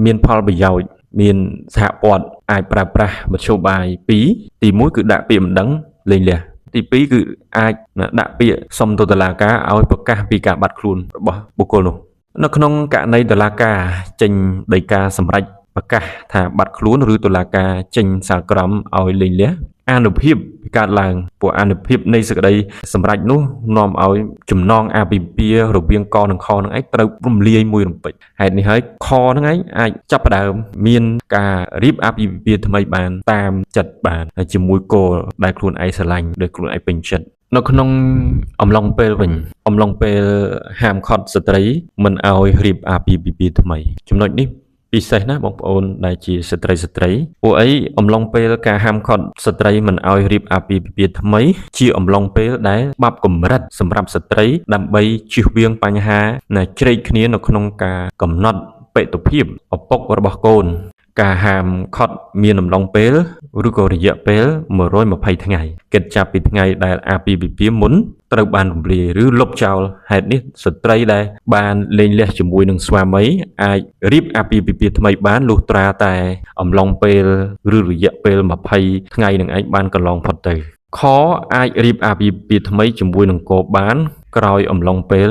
មានផលប្រយោជន៍មានសហព័ន្ធអាចប្រើប្រាស់មធ្យោបាយពីរទី1គឺដាក់ពាក្យបណ្ដឹងលែងលះទី2គឺអាចដាក់ពាក្យសុំទៅតុលាការឲ្យប្រកាសពីការបាត់ខ្លួនរបស់បុគ្គលនោះនៅក្នុងករណីតុលាការចេញដីកាសម្រេចប្រកាសថាបាត់ខ្លួនឬតុលាការចេញសាលក្រមឲ្យលែងលះអានុភាពកើតឡើងពួកអានុភាពនៃសេចក្តីសម្រេចនោះនាំឲ្យចំណងអាពាហ៍ពិពាហ៍រវាងកនិងខនឹងឯងត្រូវរំលាយមួយរំពេចហេតុនេះហើយខនឹងឯងអាចចាប់ផ្ដើមមានការរៀបអាពាហ៍ពិពាហ៍ថ្មីបានតាមចិត្តបានជាមួយគោដែលខ្លួនឯងស្រឡាញ់ដោយខ្លួនឯងពេញចិត្ត នៅក្នុងអំឡុងពេលវិញអំឡុងពេលហាមឃាត់ស្ត្រីមិនឲ្យរៀបអាពាហ៍ពិពាហ៍ថ្មីចំណុចនេះពិសេសណាស់បងប្អូនដែលជាស្ត្រីពួកអីអំឡុងពេលការហាមឃាត់ស្ត្រីមិនឲ្យរៀបអាពាហ៍ពិពាហ៍ថ្មីជាអំឡុងពេលដែលបាប់កម្រិតសម្រាប់ស្ត្រីដើម្បីជៀសវាងបញ្ហាជ្រែកគ្នានៅក្នុងការកំណត់បេតុភាពឪពុករបស់កូនការហាមឃាត់មានអំឡុងពេលឬក៏រយៈពេល120ថ្ងៃគិតចាប់ពីថ្ងៃដែលអាពាហ៍ពិពាហ៍មុនត្រូវបានរំលាយឬលុបចោលហេតុនេះស្ត្រីដែលបានលែងលះជាមួយនឹងស្វាមីអាចរៀបអាពាហ៍ពិពាហ៍ថ្មីបានលុះត្រាតែអំឡុងពេលឬរយៈពេល20ថ្ងៃនឹងឯងបានកន្លងផុតទៅខអាចរៀបអាពាហ៍ពិពាហ៍ថ្មីជាមួយនឹងកូនបានក្រោយអំឡុងពេល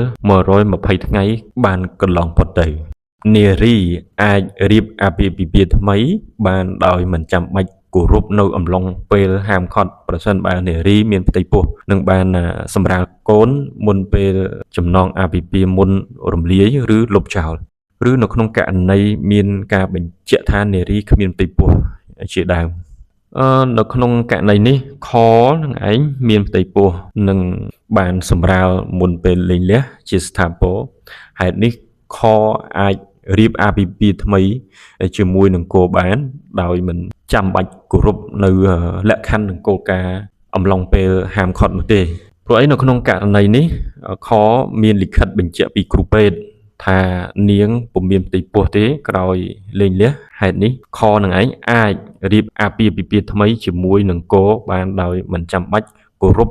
120ថ្ងៃបានកន្លងផុតទៅនារីអាចរៀបអាពាហ៍ពិពាហ៍ថ្មីបានដោយមិនចាំបាច់គោរពនៅអំឡុងពេលហាមឃាត់ប្រសិនបើនារីមានផ្ទៃពោះនឹងបានសម្រាលកូនមុនពេលចំណងអាពាហ៍ពិពាហ៍មុនរំលាយឬលុបចោលឬនៅក្នុងករណីមានការបញ្ជាក់ថានារីគ្មានផ្ទៃពោះជាដើមនៅក្នុងករណីនេះខនឹងឯងមានផ្ទៃពោះនឹងបានសម្រាលមុនពេលលែងលះជាស្ថាពរហេតុនេះខអាចរៀបអាពាហ៍ពិពាហ៍ថ្មីជាមួយនឹងគោបានដោយមិនចាំបាច់គោរពនៅលក្ខខណ្ឌនិងគោលការណ៍អំឡុងពេលហាមឃាត់នោះទេព្រោះអីនៅក្នុងករណីនេះខមានលិខិតបញ្ជាក់ពីគ្រូពេទ្យថានាងពុំមានផ្ទៃពោះទេក្រោយលែងលះហេតុនេះខនឹងឯងអាចរៀបអាពាហ៍ពិពាហ៍ថ្មីជាមួយនឹងគោបានដោយមិនចាំបាច់គោរព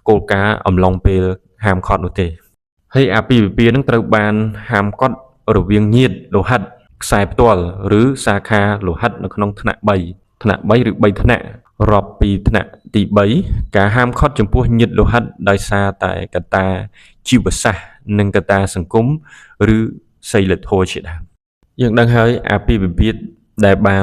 គោលការណ៍អំឡុងពេលហាមឃាត់នោះទេហើយអាពាហ៍ពិពាហ៍នឹងត្រូវបានហាមឃាត់រវាងញាតិលោហិតខ្សែផ្ទាល់ឬសាខាលោហិតនៅក្នុងថ្នាក់3ឬ3ថ្នាក់រាប់ពីថ្នាក់ទី3ការហាមឃាត់ចំពោះញាតិលោហិតដោយសារតែកត្តាជីវសាស្ត្រនិងកត្តាសង្គមឬសីលធម៌ជាដើមយើងដឹងហើយអាពាហ៍ពិពាហ៍ដែលបា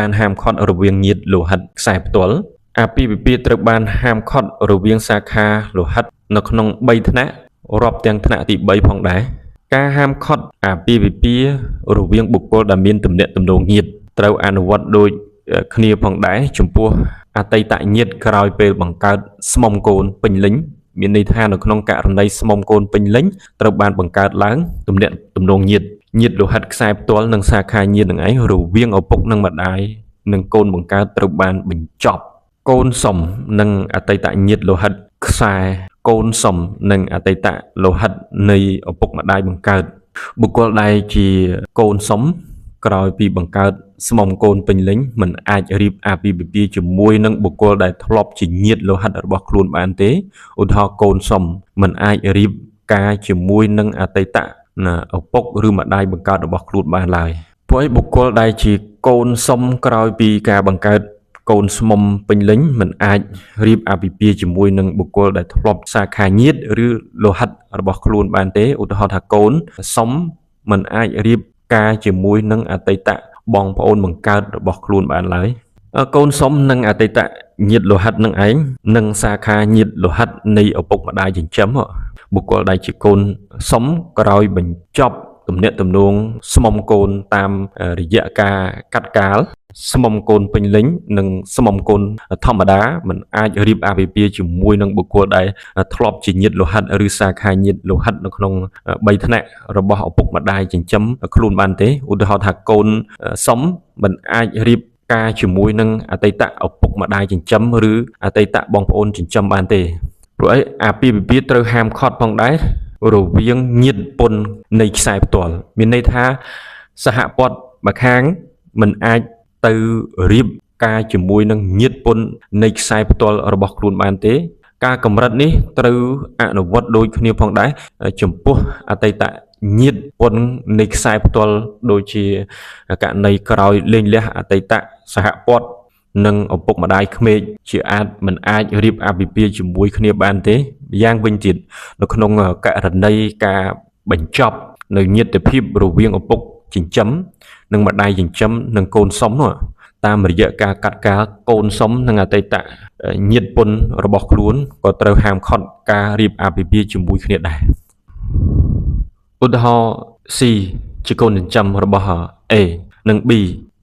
នហាមឃាត់រវាងញាតិលោហិតខ្សែផ្ទាល់អាពាហ៍ពិពាហ៍ត្រូវបានហាមឃាត់រវាងសាខាលោហិតនៅក្នុង3ថ្នាក់រាប់ទាំងថ្នាក់ទី3ផងដែរការហាមឃាត់អាពាហ៍ពិពាហ៍រវាងបុគ្គលដែលមានទំនាក់ទំនងញាតិត្រូវអនុវត្តដូចគ្នាផងដែរចំពោះអតីតញាតិក្រោយពេលបង្កើតស្មុំកូនពេញលេញមានន័យថានៅក្នុងករណីស្មុំកូនពេញលេញត្រូវបានបង្កើតឡើងទំនាក់ទំនងញាតិលោហិតខ្សែផ្ទាល់និងសាខាញាតិនឹងឯងរវាងឪពុកនិងម្ដាយនិងកូនបង្កើតត្រូវបានបញ្ចប់កូនសុំនិងអតីតញាតិលោហិតខ្សែកូនសុំនិងអតីតលោហិតនៃឪពុកម្ដាយបង្កើតបុគ្គលដែលជាកូនសុំក្រោយពីបង្កើតស្មុំកូនពេញលេញមិនអាចរៀបអាពាហ៍ពិពាហ៍ជាមួយនឹងបុគ្គលដែលធ្លាប់ជាញាតិលោហិតរបស់ខ្លួនបានទេឧទាហរណ៍កូនសុំមិនអាចរៀបការជាមួយនឹងអតីតឪពុកឬម្ដាយបង្កើតរបស់ខ្លួនបានឡើយព្រោះឯបុគ្គលដែលជាកូនសុំក្រោយពីការបង្កើតកូនស្មុំពេញលេញមិនអាចរៀបអាពាហ៍ពិពាហ៍ជាមួយនឹងបុគ្គលដែលធ្លាប់សាខាញាតិឬលោហិតរបស់ខ្លួនបានទេឧទាហរណ៍ថាកូនសុំមិនអាចរៀបការជាមួយនឹងអតីតបងប្អូនបង្កើតរបស់ខ្លួនបានឡើយកូនសុំនិងអតីតញាតិលោហិតនឹងឯងនិងសាខាញាតិលោហិតនៃឪពុកម្ដាយចិញ្ចឹមបុគ្គលដែលជាកូនសុំក្រោយបញ្ចប់ទំនាក់ទំនងស្មុំកូនតាមរយៈការកាត់កាលស្មុំកូនពេញលេញនិងស្មុំកូនធម្មតាមិនអាចរៀបអាពាហ៍ពិពាហ៍ជាមួយនឹងបុគ្គលដែលធ្លាប់ជាញាតិលោហិតឬសាខាញាតិលោហិតនៅក្នុង3ថ្នាក់របស់ឪពុកម្ដាយចិញ្ចឹមខ្លួនបានទេឧទាហរណ៍ថាកូនសុំមិនអាចរៀបការជាមួយនឹងអតីតឪពុកម្ដាយចិញ្ចឹមឬអតីតបងប្អូនចិញ្ចឹមបានទេព្រោះឯអាពាហ៍ពិពាហ៍ត្រូវហាមឃាត់ផងដែររវាងញាតិពុននៃខ្សែផ្ទាល់មានន័យថាសហព័ន្ធម្ខាងមិនអាចទៅរៀបការជាមួយនឹងញាតិពុននៃខ្សែផ្ទាល់របស់ខ្លួនបានទេការកម្រិតនេះត្រូវអនុវត្តដូចគ្នាផងដែរចំពោះអតីតញាតិពុននៃខ្សែផ្ទាល់ដូចជាករណីក្រោយលែងលះអតីតសហព័ន្ធនិងឪពុកម្ដាយក្មេកជាមិនអាចរៀបអាពាហ៍ពិពាហ៍ជាមួយគ្នាបានទេយ៉ាងវិញទៀតនៅក្នុងករណីការបញ្ចប់នៅញាតិភាពរវាងឪពុកចិញ្ចឹមនិងម្ដាយចិញ្ចឹមនិងកូនសុំនោះតាមរយៈការកាត់កាលកូនសុំនិងអតីតញាតិពុនរបស់ខ្លួនក៏ត្រូវហាមឃាត់ការរៀបអាពាហ៍ពិពាហ៍ជាមួយគ្នាដែរឧទាហរណ៍ C ជាកូនចិញ្ចឹមរបស់ A និង B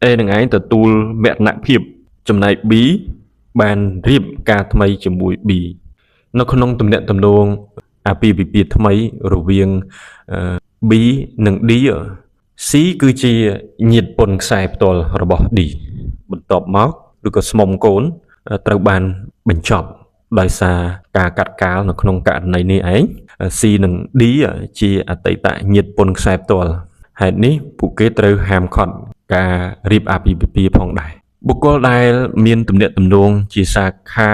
A នឹងឯងទទួលមរណភាពចំណែក B បានរៀបការថ្មីជាមួយ B នៅក្នុងទំនាក់ទំនងអាពាហ៍ពិពាហ៍ថ្មីរវាងB និង D C គឺជាញាតិពន្ធខ្សែផ្ទាល់របស់ D បន្ទាប់មកឬក៏ស្មុំកូនត្រូវបានបញ្ចប់ដោយសារការកាត់កាលនៅក្នុងករណីនេះឯង C និង D ជាអតីតញាតិពន្ធខ្សែផ្ទាល់ហេតុនេះពួកគេត្រូវហាមឃាត់ការរៀបអាពាហ៍ពិពាហ៍ផងដែរបុគ្គលដែលមានទំនាក់ទំនងជាសាខា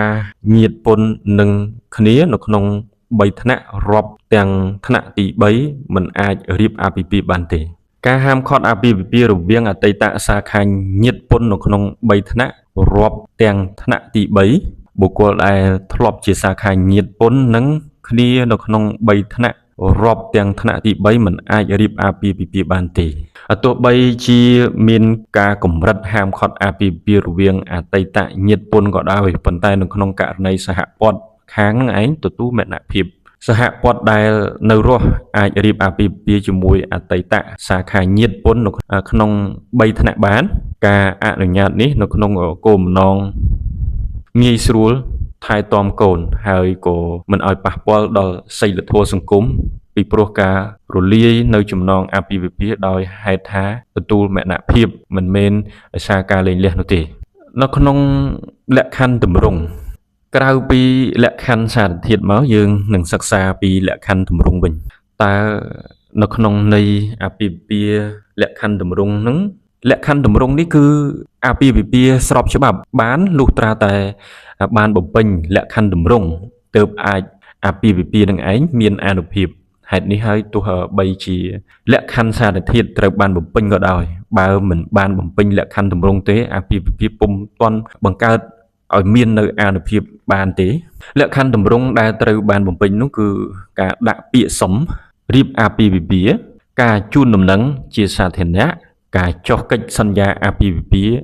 ញាតិពន្ធនឹងគ្នានៅក្នុង3ថ្នាក់រាប់ទាំងថ្នាក់ទី3មិនអាចរៀបអាពាហ៍ពិពាហ៍បានទេការហាមឃាត់អាពាហ៍ពិពាហ៍រវាងអតីតសាខាញាតិពន្ធនៅក្នុង3ថ្នាក់រាប់ទាំងថ្នាក់ទី3បុគ្គលដែលធ្លាប់ជាសាខាញាតិពន្ធនឹងគ្នានៅក្នុង3ថ្នាក់រាប់ទាំងថ្នាក់ទី3មិនអាចរៀបអាពាហ៍ពិពាហ៍បានទេទោះបីជាមានការកម្រិតហាមឃាត់អាពាហ៍ពិពាហ៍រវាងអតីតញាតិពន្ធក៏ដោយប៉ុន្តែនៅក្នុងករណីសហព័ន្ធខាងនឹងឯងទទួលមនភាពសហព័ន្ធដែលនៅរស់អាចរៀបអាពាហ៍ពិពាហ៍ជាមួយអតីតសាខាញាតិពន្ធនៅក្នុង3ថ្នាក់បានការអនុញ្ញាតនេះនៅក្នុងគោលបំណងងាយស្រួលថែទាំកូនហើយក៏មិនឲ្យប៉ះពាល់ដល់សីលធម៌សង្គមពីព្រោះការរលាយនៅចំណងអាពាហ៍ពិពាហ៍ដោយហេតុថាទទួលមនភាពមិនមែនដោយសារការលែងលះនោះទេនៅក្នុងលក្ខខណ្ឌទម្រង់ក្រៅពីលក្ខខណ្ឌសារធាតុមកយើងនឹងសិក្សាពីលក្ខខណ្ឌទម្រង់វិញតើនៅក្នុងន័យអាពាហ៍ពិពាហ៍លក្ខខណ្ឌទម្រង់ហ្នឹងលក្ខខណ្ឌទម្រង់នេះគឺអាពាហ៍ពិពាហ៍ស្របច្បាប់បានលុះត្រាតែបានបំពេញលក្ខខណ្ឌទម្រង់ទើបអាចអាពាហ៍ពិពាហ៍នឹងឯងមានអានុភាពហេតុនេះហើយទោះបីជាលក្ខខណ្ឌសារធាតុត្រូវបានបំពេញក៏ដោយបើមិនបានបំពេញលក្ខខណ្ឌទម្រង់ទេអាពាហ៍ពិពាហ៍ពុំទាន់បង្កើតឲ្យមាននៅអានុភាពបានទេលក្ខខណ្ឌទម្រង់ដែលត្រូវបានបំពេញនោះគឺការដាក់ពាក្យសុំរៀបអាពាហ៍ពិពាហ៍ការជូនដំណឹងជាសាធារណៈការចុះកិច្ចសន្យាអាពាហ៍ពិពាហ៍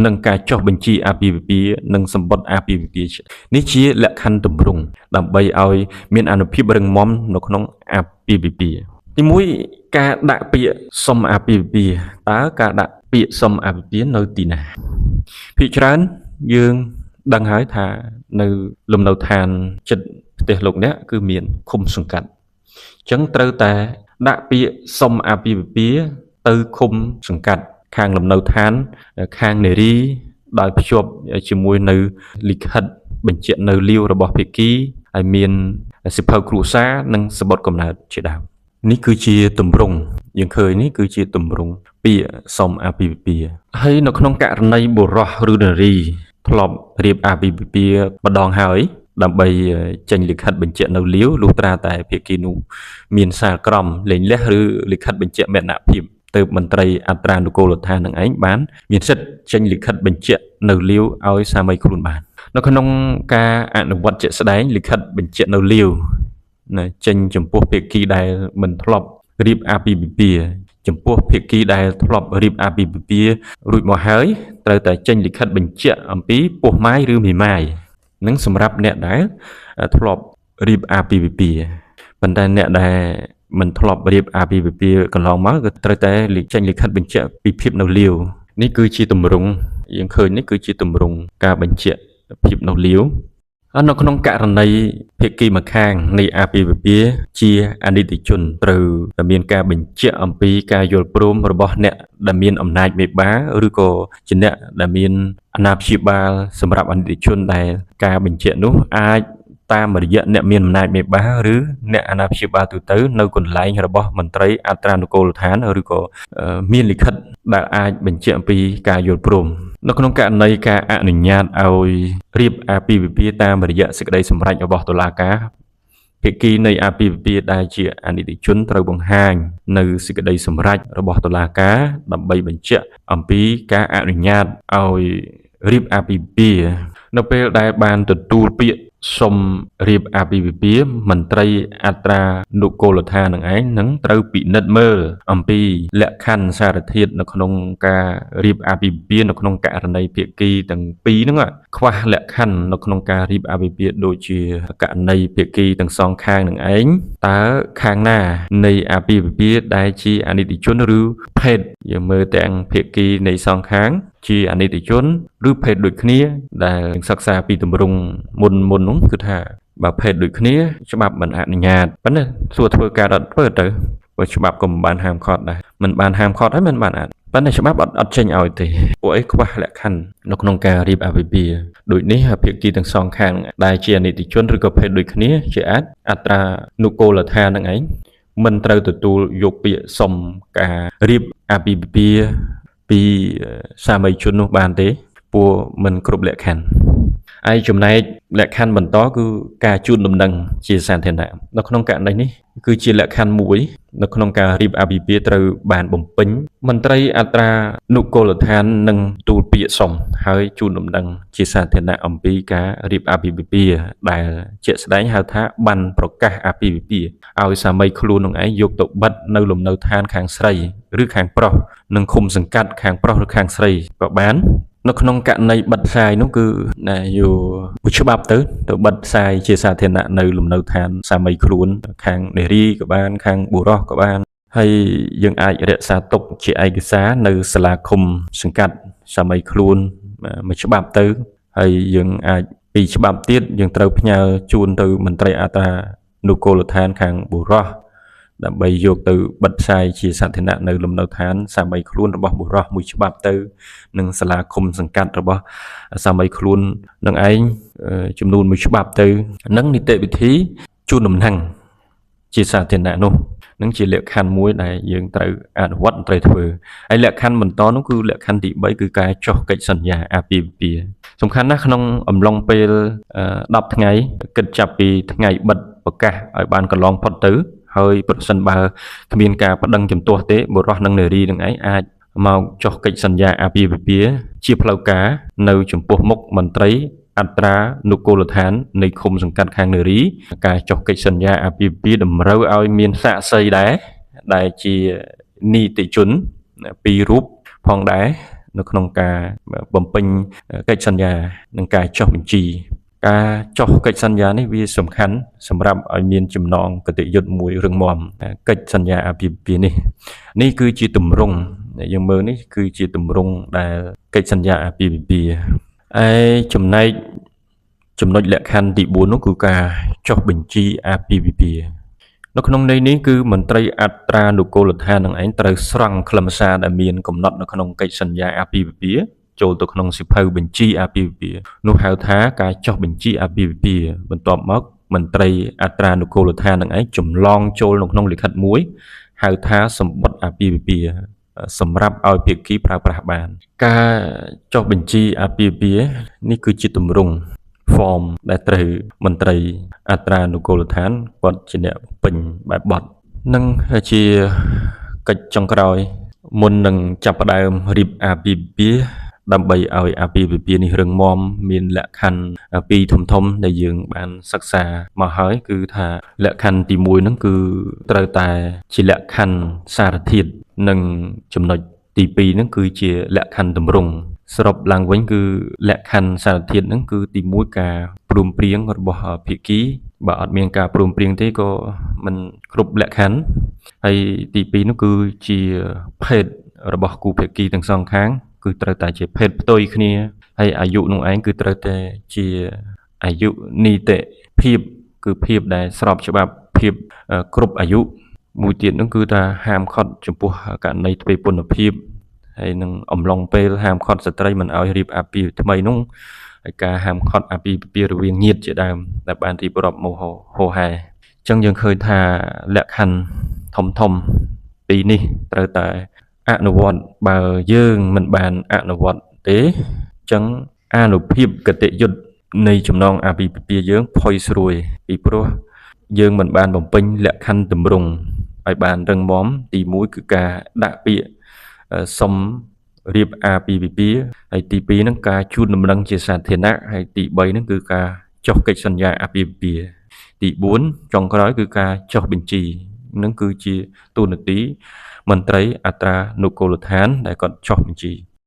និងការចុះបញ្ជីអាពាហ៍ពិពាហ៍និងសម្បត្តិអាពាហ៍ពិពាហ៍នេះជាលក្ខខណ្ឌទម្រង់ដើម្បីឲ្យមានអានុភាពរឹងមាំនៅក្នុងអាពាហ៍ពិពាហ៍ទី1ការដាក់ពាក្យសុំអាពាហ៍ពិពាហ៍តើការដាក់ពាក្យសុំអាពាហ៍ពិពាហ៍នៅទីណាភាគច្រើនយើងដឹងហើយថានៅលំនៅឋានចិត្តផ្ទះលោកអ្នកគឺមានឃុំសង្កាត់អញ្ចឹងត្រូវតែដាក់ពាក្យសុំអាពាហ៍ពិពាហ៍ទៅឃុំសង្កាត់ខាងលំនៅឋានខាងនារីដោយភ្ជាប់ជាមួយនៅលិខិតបញ្ជាក់នៅលាវរបស់ភាគីហើយមានសិភៅគ្រួសារនិងសម្បត្តិកំណើតជាដើមនេះគឺជាទម្រង់យើងឃើញនេះគឺជាទម្រង់ពាក្យសុំអាពាហ៍ពិពាហ៍ហើយនៅក្នុងករណីបុរសឬនារីធ្លាប់រៀបអាពាហ៍ពិពាហ៍ម្ដងហើយដើម្បីចេញលិខិតបញ្ជាក់នៅលាវលុះត្រាតែភាគីនោះមានសារក្រមលែងលះឬលិខិតបញ្ជាក់មរណភាពទើបមន្ត្រីអត្រានុកូលដ្ឋាននឹងឯងបានមានសិទ្ធិចេញលិខិតបញ្ជាក់នៅលាវឲ្យសាមីខ្លួនបាននៅក្នុងការអនុវត្តជាក់ស្ដែងលិខិតបញ្ជាក់នៅលាវចេញចំពោះភាគីដែលមិនធ្លាប់រៀបអាពាហ៍ពិពាហ៍ចំពោះភាគីដែលធ្លាប់រៀបអាពាហ៍ពិពាហ៍រួចមកហើយត្រូវតែចេញលិខិតបញ្ជាក់អំពីពោះម៉ាយឬមេម៉ាយនឹងសម្រាប់អ្នកដែលធ្លាប់រៀបអាពាហ៍ពិពាហ៍ប៉ុន្តែអ្នកដែលមិនធ្លាប់រៀបអាពាហ៍ពិពាហ៍កន្លងមកក៏ត្រូវតែចេញលិខិតបញ្ជាក់ពីភាពនៅលាវនេះគឺជាទម្រង់យើងឃើញនេះគឺជាទម្រង់ការបញ្ជាក់ភាពនៅលាវនៅក្នុងករណីភាគីម្ខាងនៃអាពាហ៍ពិពាហ៍ជាអនិច្ចជនត្រូវតែមានការបញ្ជាក់អំពីការយល់ព្រមរបស់អ្នកដែលមានអំណាចមេបាឬក៏ជាអ្នកដែលមានអាណាព្យាបាលសម្រាប់អនិច្ចជនដែលការបញ្ជាក់នោះអាចតាមរយៈអ្នកមានអំណាចមេបាឬអ្នកអាណាព្យាបាលទូទៅនៅកន្លែងរបស់មន្ត្រីអត្រានុកូលដ្ឋានឬក៏មានលិខិតដែលអាចបញ្ជាក់អំពីការយល់ព្រមនៅក្នុងករណីការអនុញ្ញាតឲ្យរៀបអាពាហ៍ពិពាហ៍តាមរយៈសេចក្តីសម្រេចរបស់តុលាការភាគីនៃអាពាហ៍ពិពាហ៍ដែលជាអនិច្ចជនត្រូវបង្ហាញនៅសេចក្តីសម្រេចរបស់តុលាការដើម្បីបញ្ជាក់អំពីការអនុញ្ញាតឲ្យរៀបអាពាហ៍ពិពាហ៍នៅពេលដែលបានទទួលពាក្យសុំរៀបអាពាហ៍ពិពាហ៍មន្ត្រីអត្រានុកូលដ្ឋាននឹងឯងនឹងត្រូវពិនិត្យមើលអំពីលក្ខខណ្ឌសារធាតុនៅក្នុងការរៀបអាពាហ៍ពិពាហ៍នៅក្នុងករណីភាគីទាំងពីរហ្នឹងខ្វះលក្ខខណ្ឌនៅក្នុងការរៀបអាពាហ៍ពិពាហ៍ដូចជាករណីភាគីទាំងសងខាងនឹងឯងតើខាងណានៃអាពាហ៍ពិពាហ៍ដែលជាអនិច្ចជនឬភេទយើងមើលទាំងភាគីនៃសងខាងជាអនិច្ចជនឬភេទដូចគ្នាដែលសិក្សាពីទម្រង់មុននោះគឺថា បើភេទដូចគ្នាច្បាប់មិនអនុញ្ញាតប៉ុន្តែសួរធ្វើការអត់ធ្វើទៅព្រោះច្បាប់ក៏មិនបានហាមឃាត់ដែរមិនបានហាមឃាត់ហើយមិនបានអត់ប៉ុន្តែច្បាប់អត់ចេញឲ្យទេពួកអីខ្វះលក្ខខណ្ឌនៅក្នុងការរៀបអាពាហ៍ពិពាហ៍ដូចនេះភាគីទាំងសងខាងដែលជាអនិច្ចជនឬក៏ភេទដូចគ្នាជាអាចអត្រានុគោលដ្ឋាននឹងឯងមិនត្រូវទទួលយកពាក្យសុំការរៀបអាពាហ៍ពិពាហ៍ពីសាមីជននោះបានទេព្រោះមិនគ្រប់លក្ខខណ្ឌហើយចំណែកលក្ខខណ្ឌបន្តគឺការជូនដំណឹងជាសាធារណៈនៅក្នុងករណីនេះគឺជាលក្ខខណ្ឌមួយនៅក្នុងការរៀបអាពាហ៍ពិពាហ៍ត្រូវបានបំពេញមន្ត្រីអត្រានុគោលដ្ឋាននឹងទូលពាក្យសុំហើយជូនដំណឹងជាសាធារណៈអំពីការរៀបអាពាហ៍ពិពាហ៍ដែលជាក់ស្ដែងហៅថាបានប្រកាសអាពាហ៍ពិពាហ៍ឲ្យសាមីខ្លួននឹងឯងយកទៅបិទនៅលំនៅឋានខាងស្រីឬខាងប្រុសនិងឃុំសង្កាត់ខាងប្រុសឬខាងស្រីក៏បាននៅក្នុងករណីបិទផ្សាយនោះគឺយកច្បាប់ទៅបិទផ្សាយជាសាធារណៈនៅលំនៅឋានសាមីខ្លួនខាងនារីក៏បានខាងបុរសក៏បានហើយយើងអាចរក្សាទុកជាឯកសារនៅសាលាឃុំសង្កាត់សាមីខ្លួនមួយច្បាប់ទៅហើយយើងអាចពីច្បាប់ទៀតយើងត្រូវផ្ញើជូនទៅមន្ត្រីអត្រានុគោលដ្ឋានខាងបុរសដើម្បីយកទៅបិទផ្សាយជាសាធារណៈនៅលំនៅឋានសាមីខ្លួនរបស់បុរសមួយច្បាប់ទៅនិងសាលាឃុំសង្កាត់របស់សាមីខ្លួននឹងឯងចំនួនមួយច្បាប់ទៅនិងនីតិវិធីជូនដំណឹងជាសាធារណៈនោះនឹងជាលក្ខខណ្ឌមួយដែលយើងត្រូវអនុវត្តត្រូវធ្វើហើយលក្ខខណ្ឌបន្តនោះគឺលក្ខខណ្ឌទី3គឺការចុះកិច្ចសន្យាអាពាហ៍ពិពាហ៍សំខាន់ណាស់ក្នុងអំឡុងពេល10ថ្ងៃគិតចាប់ពីថ្ងៃបិទប្រកាសឲ្យបានកន្លងផុតទៅហើយប្រសិនបើគ្មានការប្តឹងជំទាស់ទេបុរសនិងនារីនឹងឯងអាចមកចុះកិច្ចសន្យាអាពាហ៍ពិពាហ៍ជាផ្លូវការនៅចំពោះមុខមន្ត្រីអត្រានុគោលដ្ឋាននៃឃុំសង្កាត់ខាងនារីការចុះកិច្ចសន្យាអាពាហ៍ពិពាហ៍តម្រូវឲ្យមានសាក្សីដែលជានីតិជន2រូបផងដែរនៅក្នុងការបំពេញកិច្ចសន្យានិងការចុះបញ្ជីការចុះកិច្ចសន្យានេះវាសំខាន់សម្រាប់ឲ្យមានចំណងគតិយុត្តមួយរឹងមាំកិច្ចសន្យាអាពាហ៍ពិពាហ៍នេះគឺជាទម្រង់យើងមើលនេះគឺជាទម្រង់ដែលកិច្ចសន្យាអាពាហ៍ពិពាហ៍ហើយចំណែកចំណុចលក្ខខណ្ឌទី4នោះគឺការចុះបញ្ជីអាពាហ៍ពិពាហ៍នៅក្នុងន័យនេះគឺមន្ត្រីអត្រានុគោលដ្ឋាននឹងឯងត្រូវស្រង់ខ្លឹមសារដែលមានកំណត់នៅក្នុងកិច្ចសន្យាអាពាហ៍ពិពាហ៍ចូលទៅក្នុងសៀវភៅបញ្ជីអាពាហ៍ពិពាហ៍នោះហៅថាការចុះបញ្ជីអាពាហ៍ពិពាហ៍បន្ទាប់មកមន្ត្រីអត្រានុគោលដ្ឋាននឹងឯងចម្លងចូលនៅក្នុងលិខិតមួយហៅថាសម្បត្តិអាពាហ៍ពិពាហ៍សម្រាប់ឲ្យភាគីប្រើប្រាស់បានការចុះបញ្ជីអាពាហ៍ពិពាហ៍នេះគឺជាទម្រង់ form ដែលត្រូវមន្ត្រីអត្រានុគោលដ្ឋានគាត់ជាអ្នកពេញបែបបទនឹងជាកិច្ចចុងក្រោយមុននឹងចាប់ផ្ដើមរៀបអាពាហ៍ពិពាហ៍ដើម្បីឲ្យអាពាហ៍ពិពាហ៍នេះរឹងមាំមានលក្ខខណ្ឌពីរធំដែលយើងបានសិក្សាមកហើយគឺថាលក្ខខណ្ឌទី1ហ្នឹងគឺត្រូវតែជាលក្ខខណ្ឌសារធាតុនិងចំណុចទី2ហ្នឹងគឺជាលក្ខខណ្ឌទម្រង់សរុបឡើងវិញគឺលក្ខខណ្ឌសារធាតុហ្នឹងគឺទី1ការព្រមព្រៀងរបស់ភាគីបើអត់មានការព្រមព្រៀងទេក៏មិនគ្រប់លក្ខខណ្ឌហើយទី2នោះគឺជាភេទរបស់គូភាគីទាំងសងខាងគឺត្រូវតែជាភេទផ្ទុយគ្នាហើយអាយុនោះឯងគឺត្រូវតែជាអាយុនីតិភាពគឺភាពដែលស្របច្បាប់ភាពគ្រប់អាយុមួយទៀតនោះគឺថាហាមឃាត់ចំពោះករណីទ្វេពន្ធភាពហើយនឹងអំឡុងពេលហាមឃាត់ស្ត្រីមិនឲ្យរៀបអាពាហ៍ថ្មីនោះហើយការហាមឃាត់អាពាហ៍ពិពាហ៍រវាងញាតិជាដើមដែលបានរៀបរាប់មកហោហែអញ្ចឹងយើងឃើញថាលក្ខខណ្ឌធំពីរនេះត្រូវតែអនុវត្តបើយើងមិនបានអនុវត្តទេអញ្ចឹងអានុភាពគតិយុត្តនៃចំណងអាពាហ៍ពិពាហ៍យើងផុយស្រួយពីព្រោះយើងមិនបានបំពេញលក្ខខណ្ឌទម្រង់ឲ្យបានរឹងមាំទី1គឺការដាក់ពាក្យសុំរៀបអាពាហ៍ពិពាហ៍ហើយទី2ហ្នឹងការជូនដំណឹងជាសាធារណៈហើយទី3ហ្នឹងគឺការចុះកិច្ចសន្យាអាពាហ៍ពិពាហ៍ទី4ចុងក្រោយគឺការចុះបញ្ជីនឹងគឺជាតួនាទីមន្ត្រីអត្រានុគោលដ្ឋានដែលគាត់ចុះបញ្ជី